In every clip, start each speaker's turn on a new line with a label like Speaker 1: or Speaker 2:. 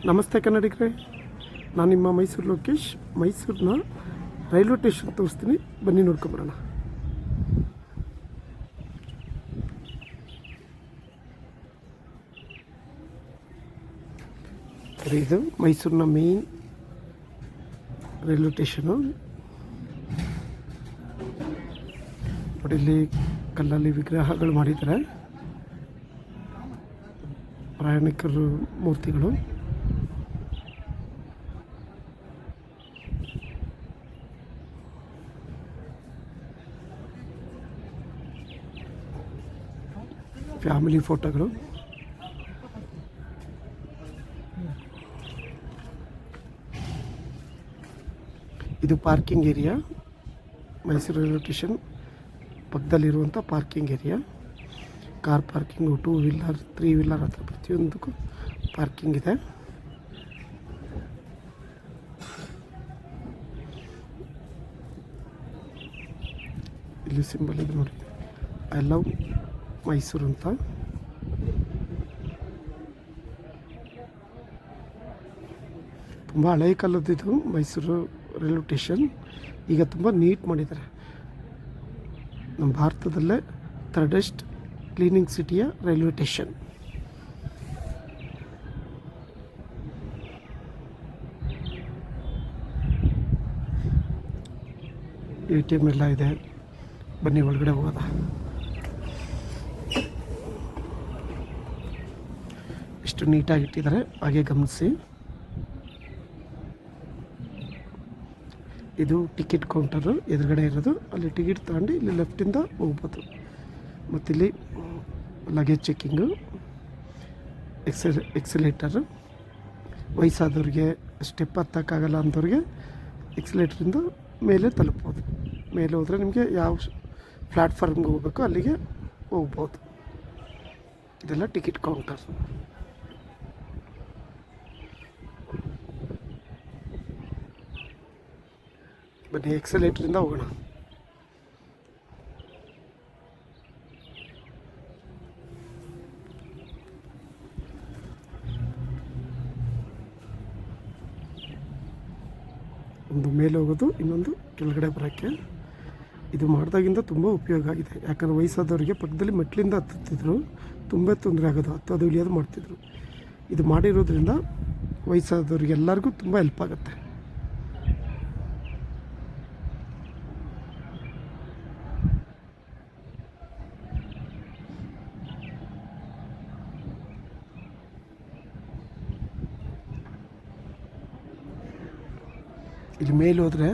Speaker 1: ನಮಸ್ತೆ ಕನ್ನಡಿಗರೇ, ನಾನು ನಿಮ್ಮ ಮೈಸೂರು ಲೋಕೇಶ್. ಮೈಸೂರಿನ ರೈಲ್ವೆ ಸ್ಟೇಷನ್ ತೋರಿಸ್ತೀನಿ, ಬನ್ನಿ ನೋಡ್ಕೊಂಬರೋಣ. ಇದು ಮೈಸೂರಿನ ಮೇನ್ ರೈಲ್ವೆ ಸ್ಟೇಷನು. ನೋಡಿ, ಇಲ್ಲಿ ಕಲ್ಲಲ್ಲಿ ವಿಗ್ರಹಗಳು ಮಾಡಿದ್ದಾರೆ, ಪ್ರಯಾಣಿಕರು ಮೂರ್ತಿಗಳು. ಫ್ಯಾಮಿಲಿ ಫೋಟೋಗಳು. ಇದು parking area, Mysuru railway station ಪಕ್ಕದಲ್ಲಿರುವಂಥ parking area. Car parking, 2 wheeler 3 wheeler ಹತ್ರ ಪ್ರತಿಯೊಂದಕ್ಕೂ ಪಾರ್ಕಿಂಗ್ ಇದೆ. ಇಲ್ಲಿ ಸಿಂಬಲ್ ಇದೆ ನೋಡಿ, ಐ ಲವ್ ಮೈಸೂರು ಅಂತ. ತುಂಬ ಹಳೆಯ ಕಾಲದಿದು ಮೈಸೂರು ರೈಲ್ವೆ ಸ್ಟೇಷನ್. ಈಗ ತುಂಬ ನೀಟ್ ಮಾಡಿದ್ದಾರೆ. ನಮ್ಮ ಭಾರತದಲ್ಲೇ ಥರ್ಡೆಸ್ಟ್ ಕ್ಲೀನಿಂಗ್ ಸಿಟಿಯ ರೈಲ್ವೆ ಸ್ಟೇಷನ್. ATM ಎಲ್ಲ ಇದೆ. ಬನ್ನಿ ಒಳಗಡೆ ಹೋಗೋದ. ಎಷ್ಟು ನೀಟಾಗಿ ಇಟ್ಟಿದ್ದಾರೆ, ಹಾಗೆ ಗಮನಿಸಿ. ಇದು ಟಿಕೆಟ್ ಕೌಂಟರು ಎದುರುಗಡೆ ಇರೋದು. ಅಲ್ಲಿ ಟಿಕೆಟ್ ತಗೊಂಡು ಇಲ್ಲಿ ಲೆಫ್ಟಿಂದ ಹೋಗ್ಬೋದು. ಮತ್ತಿಲ್ಲಿ ಲಗೇಜ್ ಚೆಕ್ಕಿಂಗು, ಎಕ್ಸಲೇಟರು. ವಯಸ್ಸಾದವ್ರಿಗೆ, ಸ್ಟೆಪ್ ಹತ್ತಕ್ಕಾಗಲ್ಲ ಅಂಥವ್ರಿಗೆ ಎಕ್ಸಲೇಟ್ರಿಂದ ಮೇಲೆ ತಲುಪ್ಬೋದು. ಮೇಲೆ ಹೋದರೆ ನಿಮಗೆ ಯಾವ ಪ್ಲ್ಯಾಟ್ಫಾರ್ಮ್ಗೆ ಹೋಗಬೇಕು ಅಲ್ಲಿಗೆ ಹೋಗ್ಬೋದು. ಇದೆಲ್ಲ ಟಿಕೆಟ್ ಕೌಂಟರ್. ಬನ್ನಿ ಎಕ್ಸಲೇಟ್ರಿಂದ ಹೋಗೋಣ. ಒಂದು ಮೇಲೆ ಹೋಗೋದು, ಇನ್ನೊಂದು ಕೆಳಗಡೆ ಬರೋಕ್ಕೆ. ಇದು ಮಾಡಿದಾಗಿಂದ ತುಂಬ ಉಪಯೋಗ ಆಗಿದೆ. ಯಾಕಂದರೆ ವಯಸ್ಸಾದವರಿಗೆ ಪಕ್ಕದಲ್ಲಿ ಮೆಟ್ಲಿಂದ ಹತ್ತುತ್ತಿದ್ರು, ತುಂಬ ತೊಂದರೆ ಆಗೋದು, ಹತ್ತೋದು ಇಳಿಯೋದು ಮಾಡ್ತಿದ್ರು. ಇದು ಮಾಡಿರೋದ್ರಿಂದ ವಯಸ್ಸಾದವ್ರಿಗೆ ಎಲ್ಲರಿಗೂ ತುಂಬ ಹೆಲ್ಪ್ ಆಗುತ್ತೆ. ಇಲ್ಲಿ ಮೇಲೆ ಹೋದರೆ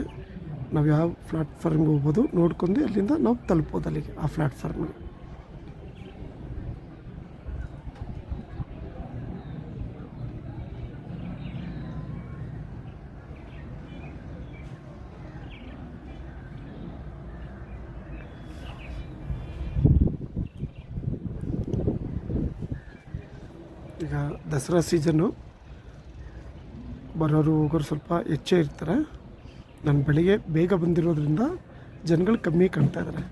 Speaker 1: ನಾವು ಯಾವ ಪ್ಲ್ಯಾಟ್ಫಾರ್ಮ್ಗೆ ಹೋಗ್ಬೋದು ನೋಡ್ಕೊಂಡು ಅಲ್ಲಿಂದ ನಾವು ತಲುಪ್ಬೋದು ಅಲ್ಲಿಗೆ, ಆ ಪ್ಲ್ಯಾಟ್ಫಾರ್ಮ್ಗೆ. ಈಗ ದಸರಾ ಸೀಸನ್ನು, ಬರೋರು ಹೋಗೋರು ಸ್ವಲ್ಪ ಹೆಚ್ಚೇ ಇರ್ತಾರೆ. ನಾನು ಬೆಳಿಗ್ಗೆ ಬೇಗ ಬಂದಿರೋದ್ರಿಂದ ಜನಗಳು ಕಮ್ಮಿ ಕಾಣ್ತಾ ಇದ್ದಾರೆ.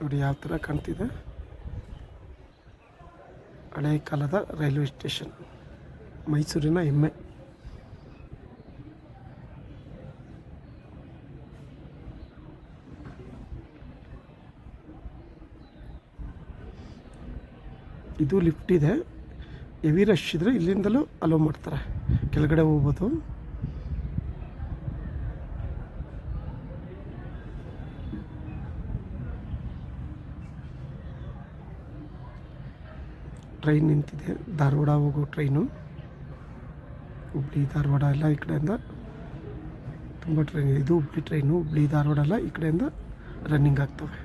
Speaker 1: ನೋಡಿ ಯಾವ ಥರ ಕಾಣ್ತಿದೆ, ಹಳೆಯ ಕಾಲದ ರೈಲ್ವೆ ಸ್ಟೇಷನ್, ಮೈಸೂರಿನ ಹೆಮ್ಮೆ. ಇದು ಲಿಫ್ಟ್ ಇದೆ. ಹೆವಿ ರಶ್ ಇದ್ದರೆ ಇಲ್ಲಿಂದಲೂ ಅಲೋ ಮಾಡ್ತಾರೆ, ಕೆಳಗಡೆ ಹೋಗ್ಬೋದು. ಟ್ರೈನ್ ನಿಂತಿದೆ, ಧಾರವಾಡ ಹೋಗೋ ಟ್ರೈನು. ಹುಬ್ಳಿ ಧಾರವಾಡ ಎಲ್ಲ ಈ ಕಡೆಯಿಂದ ತುಂಬ ಟ್ರೈನ್. ಇದು ಹುಬ್ಳಿ ಟ್ರೈನು, ಹುಬ್ಳಿ ಧಾರವಾಡ ಎಲ್ಲ ಈ ಕಡೆಯಿಂದ ರನ್ನಿಂಗ್ ಆಗ್ತವೆ.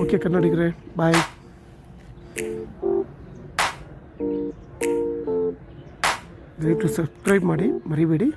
Speaker 1: ಓಕೆ ಕನ್ನಡಿಗರೇ, ಬಾಯ್. ದಯವಿಟ್ಟು ಸಬ್ಸ್ಕ್ರೈಬ್ ಮಾಡಿ ಮರಿಬೇಡಿ.